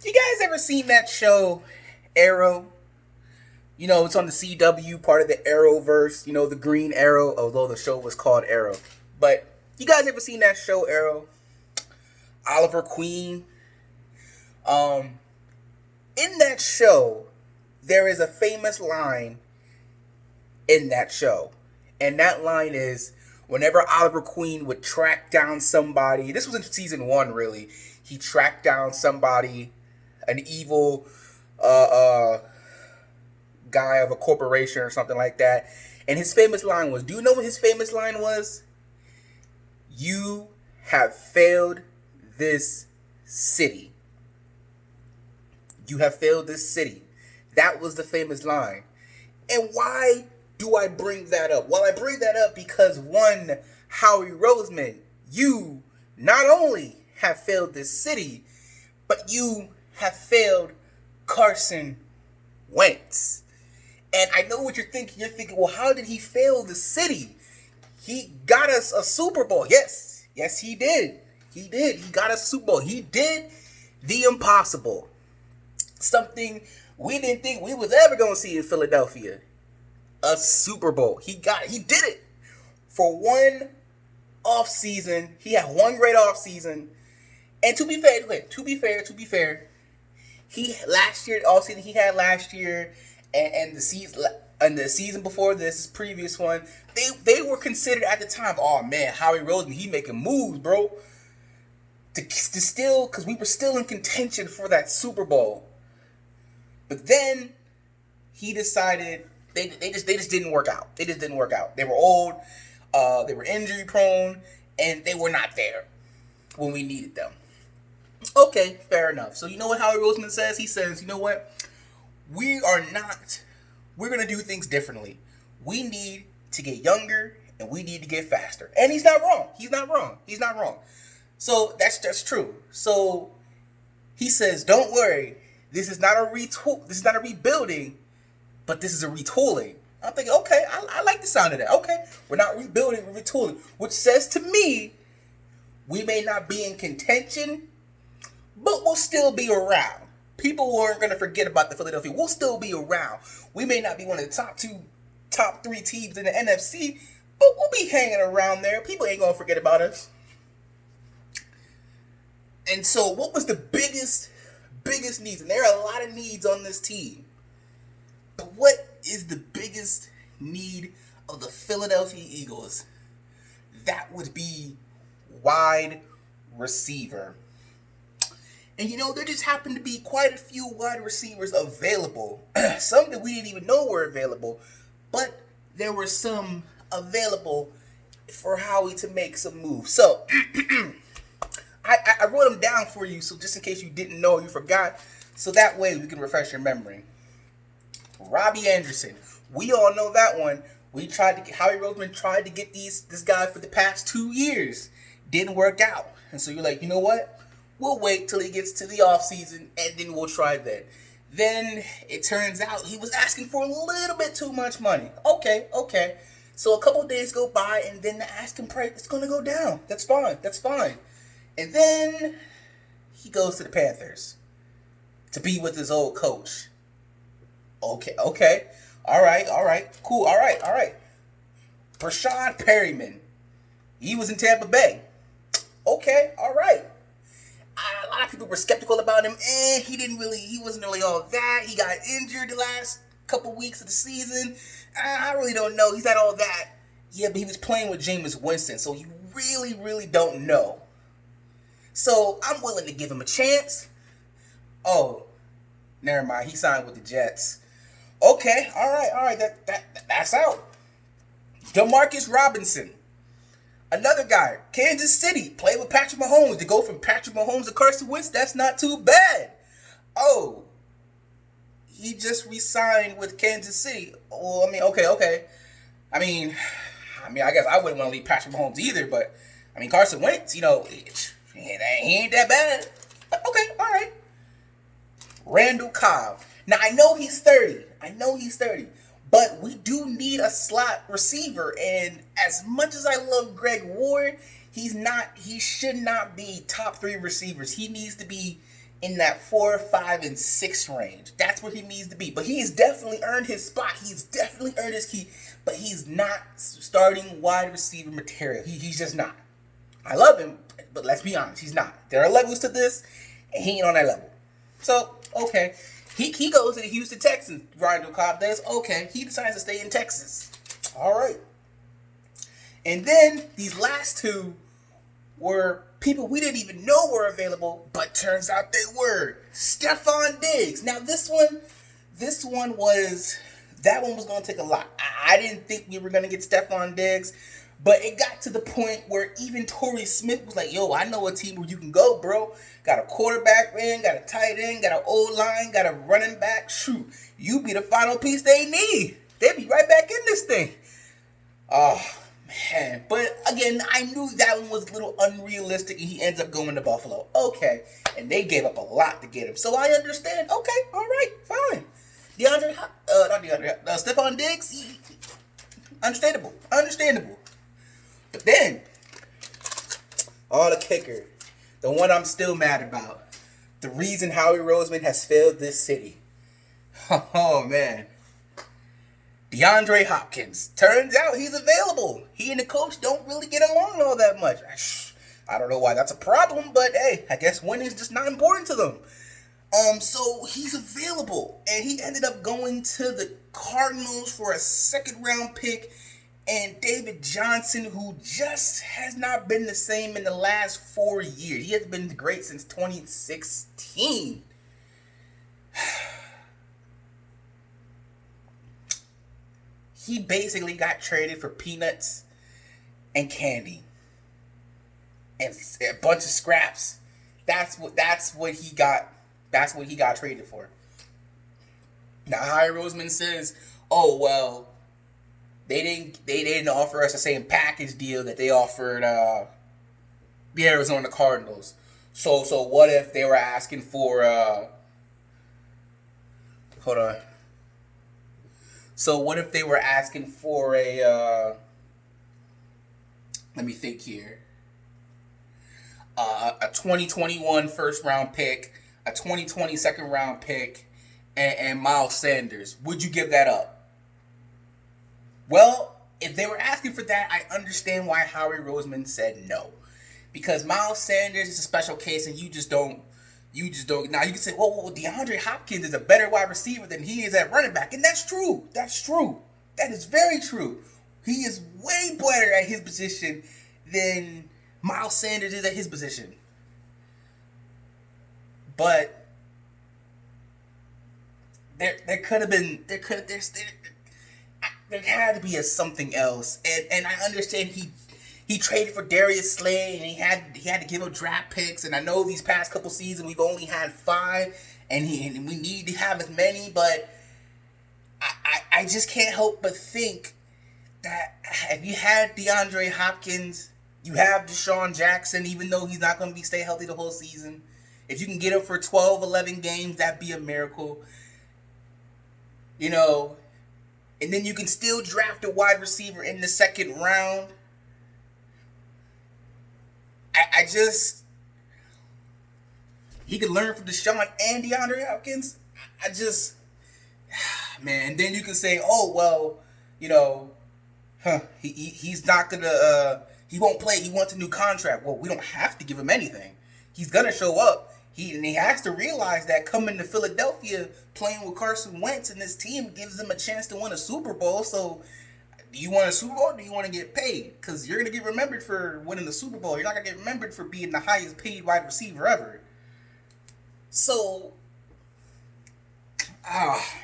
You guys ever seen that show, Arrow? You know, it's on the CW, part of the Arrowverse. You know, the Green Arrow, although the show was called Arrow. But you guys ever seen that show, Arrow? Oliver Queen. Um, in that show, there is a famous line in that show, and that line is whenever Oliver Queen would track down somebody. This was in season one, really. He tracked down somebody, an evil guy of a corporation or something like that. And his famous line was, do you know what his famous line was? You have failed this city. You have failed this city. That was the famous line. And why do I bring that up? Well, I bring that up because one, Howie Roseman, you not only have failed this city, but you have failed Carson Wentz. And I know what you're thinking. You're thinking, well, how did he fail the city? He got us a Super Bowl. Yes, he did. He did. He got us a Super Bowl. He did the impossible. Something we didn't think we was ever going to see in Philadelphia. A Super Bowl. He did it. For one off season, he had one great off season. And to be fair, he last year, all season he had last year, and the season before this previous one, they were considered at the time. Oh man, Howie Roseman, he making moves, bro. To still, because we were still in contention for that Super Bowl. But then he decided they just didn't work out. They just didn't work out. They were old, they were injury prone, and they were not there when we needed them. Okay, fair enough. So you know what Howie Roseman says? He says, you know what? We're going to do things differently. We need to get younger and we need to get faster. And he's not wrong. So that's true. So he says, don't worry. This is not a rebuilding, but this is a retooling. I'm thinking, okay, I like the sound of that. Okay, we're not rebuilding, we're retooling. Which says to me, we may not be in contention, but we'll still be around. People weren't going to forget about the Philadelphia. We'll still be around. We may not be one of the top three teams in the NFC, but we'll be hanging around there. People ain't going to forget about us. And so what was the biggest needs? And there are a lot of needs on this team. But what is the biggest need of the Philadelphia Eagles? That would be wide receiver. And you know, there just happened to be quite a few wide receivers available. Some that we didn't even know were available. But there were some available for Howie to make some moves. So, I wrote them down for you, so just in case you didn't know, you forgot. So that way we can refresh your memory. Robbie Anderson. We all know that one. Howie Roseman tried to get this guy for the past 2 years. Didn't work out. And so you're like, you know what? We'll wait till he gets to the offseason, and then we'll try that. Then it turns out he was asking for a little bit too much money. Okay. So a couple of days go by, and then the asking price is going to go down. That's fine. And then he goes to the Panthers to be with his old coach. Okay. All right. Cool. All right. Brashad Perryman. He was in Tampa Bay. Okay. All right. A lot of people were skeptical about him. He wasn't really all that. He got injured the last couple weeks of the season. I really don't know. He's not all that. Yeah, but he was playing with Jameis Winston, so you really, really don't know. So I'm willing to give him a chance. Oh, never mind. He signed with the Jets. Okay, all right. That's out. Demarcus Robinson. Another guy, Kansas City, played with Patrick Mahomes. To go from Patrick Mahomes to Carson Wentz, that's not too bad. Oh, he just re-signed with Kansas City. Well, I mean, okay. I mean, I guess I wouldn't want to leave Patrick Mahomes either, but, I mean, Carson Wentz, you know, he ain't that bad. But okay, all right. Randall Cobb. Now, I know he's 30. But we do need a slot receiver, and as much as I love Greg Ward, he should not be top 3 receivers. He needs to be in that 4, 5, and 6 range. That's where he needs to be. But he's definitely earned his spot. He's definitely earned his key. But he's not starting wide receiver material. He's just not. I love him, but let's be honest, he's not. There are levels to this, and he ain't on that level. So, okay. He goes to the Houston Texans. Ryan Cobb does. Okay. He decides to stay in Texas. All right. And then these last two were people we didn't even know were available, but turns out they were. Stephon Diggs. Now that one was going to take a lot. I didn't think we were going to get Stephon Diggs, but it got to the point where even Torrey Smith was like, yo, I know a team where you can go, bro. Got a quarterback, man, got a tight end, got an O-line, got a running back. Shoot, you be the final piece they need. They'll be right back in this thing. Oh, man. But again, I knew that one was a little unrealistic, and he ends up going to Buffalo. Okay. And they gave up a lot to get him. So I understand. Okay. All right. Fine. Stephon Diggs, understandable. But then, the kicker, the one I'm still mad about, the reason Howie Roseman has failed this city. Oh, man. DeAndre Hopkins. Turns out he's available. He and the coach don't really get along all that much. I don't know why that's a problem, but hey, I guess winning's just not important to them. So he's available, and he ended up going to the Cardinals for a 2nd round pick, and David Johnson, who just has not been the same in the last 4 years. He has been great since 2016. He basically got traded for peanuts and candy and a bunch of scraps. That's what he got. That's what he got traded for. Now Howie Roseman says, "Oh well, they didn't offer us the same package deal that they offered the Arizona Cardinals. So what if they were asking for hold on. So what if they were asking for a let me think here. A 2021 first round pick, a 2020 second round pick, and Miles Sanders. Would you give that up?" Well, if they were asking for that, I understand why Howie Roseman said no. Because Miles Sanders is a special case, and you just don't. Now you can say, well, DeAndre Hopkins is a better wide receiver than he is at running back, and that's true. That's true. That is very true. He is way better at his position than Miles Sanders is at his position. But there had to be something else, and I understand he traded for Darius Slay, and he had to give up draft picks, and I know these past couple seasons we've only had 5, and we need to have as many, but I just can't help but think that if you had DeAndre Hopkins, you have Deshaun Jackson, even though he's not going to stay healthy the whole season. If you can get him for 12, 11 games, that'd be a miracle. You know, and then you can still draft a wide receiver in the 2nd round. He could learn from Deshaun and DeAndre Hopkins. Man, and then you can say, oh, well, he's not going to, he won't play. He wants a new contract. Well, we don't have to give him anything. He's going to show up. He has to realize that coming to Philadelphia, playing with Carson Wentz and this team gives him a chance to win a Super Bowl. So, do you want a Super Bowl or do you want to get paid? Because you're going to get remembered for winning the Super Bowl. You're not going to get remembered for being the highest paid wide receiver ever. So,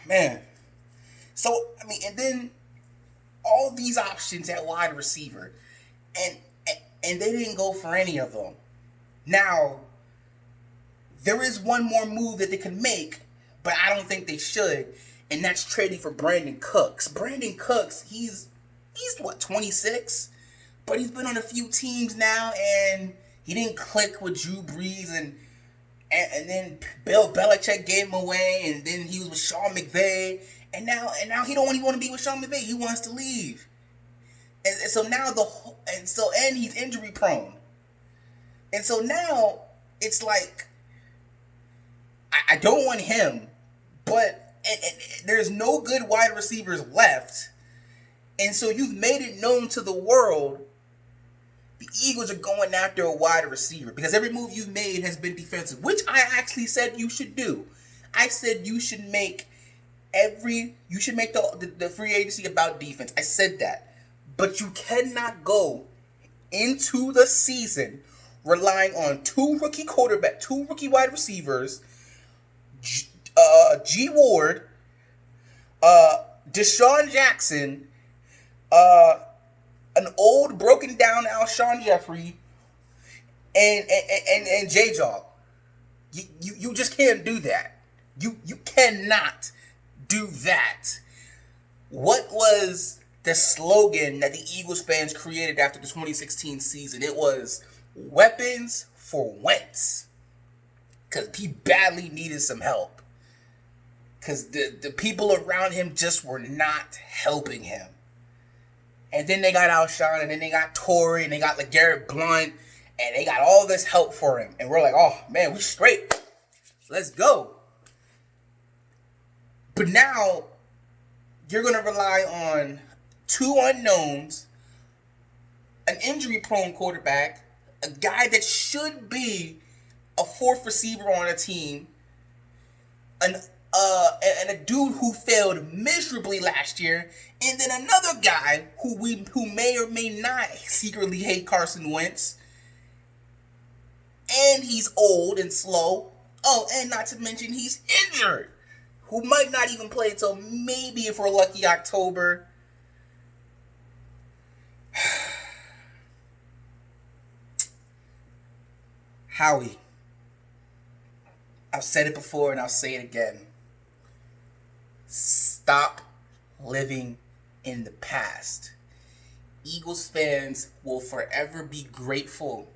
man. So, I mean, and then all these options at wide receiver, and they didn't go for any of them. Now, there is one more move that they can make, but I don't think they should, and that's trading for Brandon Cooks. Brandon Cooks, he's what, 26? But he's been on a few teams now, and he didn't click with Drew Brees, and then Bill Belichick gave him away, and then he was with Sean McVay, and now he don't even want to be with Sean McVay. He wants to leave, and so now and he's injury prone, and so now it's like I don't want him, but there's no good wide receivers left. And so you've made it known to the world the Eagles are going after a wide receiver because every move you've made has been defensive, which I actually said you should do. I said you should make the free agency about defense. I said that. But you cannot go into the season relying on two rookie wide receivers, G Ward, Deshaun Jackson, an old broken down Alshon Jeffrey, and J Jaw. You just can't do that. You cannot do that. What was the slogan that the Eagles fans created after the 2016 season? It was weapons for Wentz. Because he badly needed some help. Because the people around him just were not helping him. And then they got Alshon, and then they got Torrey, and they got LeGarrette Blount, and they got all this help for him. And we're like, oh, man, we straight. Let's go. But now, you're going to rely on two unknowns, an injury-prone quarterback, a guy that should be a fourth receiver on a team, and a dude who failed miserably last year, and then another guy who may or may not secretly hate Carson Wentz, and he's old and slow. Oh, and not to mention he's injured, who might not even play until maybe, if we're lucky, October. Howie, I've said it before and I'll say it again. Stop living in the past. Eagles fans will forever be grateful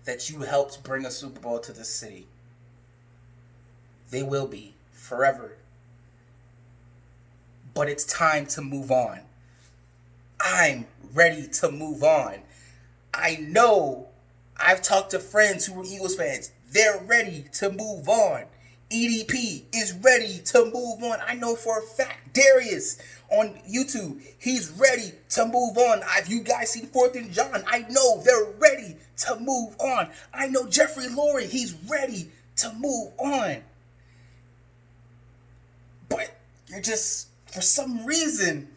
that you helped bring a Super Bowl to this city. They will be, forever. But it's time to move on. I'm ready to move on. I know I've talked to friends who were Eagles fans. They're ready to move on. EDP is ready to move on. I know for a fact. Darius on YouTube, he's ready to move on. Have you guys seen 4th and John? I know they're ready to move on. I know Jeffrey Lurie, he's ready to move on. But you're just, for some reason,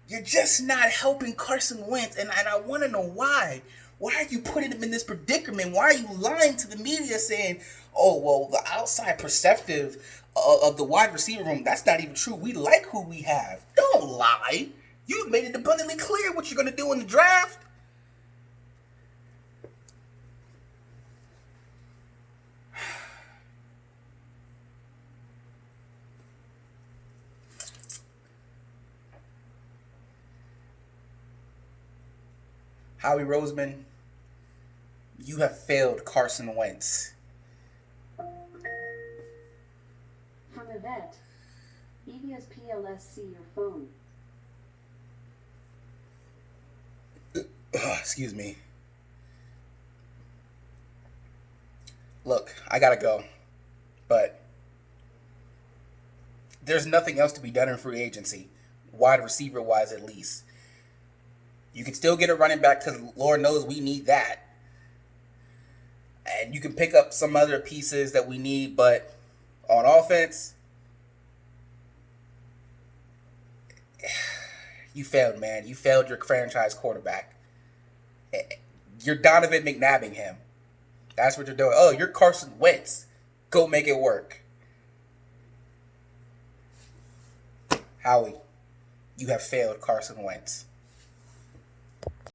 you're just not helping Carson Wentz, and I want to know why. Why are you putting him in this predicament? Why are you lying to the media saying, oh, well, the outside perspective of the wide receiver room, that's not even true. We like who we have. Don't lie. You made it abundantly clear what you're going to do in the draft. Howie Roseman, you have failed Carson Wentz. From Yvette, EVS PLSC your phone. Excuse me. Look, I gotta go. But there's nothing else to be done in free agency, wide receiver wise at least. You can still get a running back because Lord knows we need that. And you can pick up some other pieces that we need, but on offense, you failed, man. You failed your franchise quarterback. You're Donovan McNabbing him. That's what you're doing. Oh, you're Carson Wentz. Go make it work. Howie, you have failed Carson Wentz.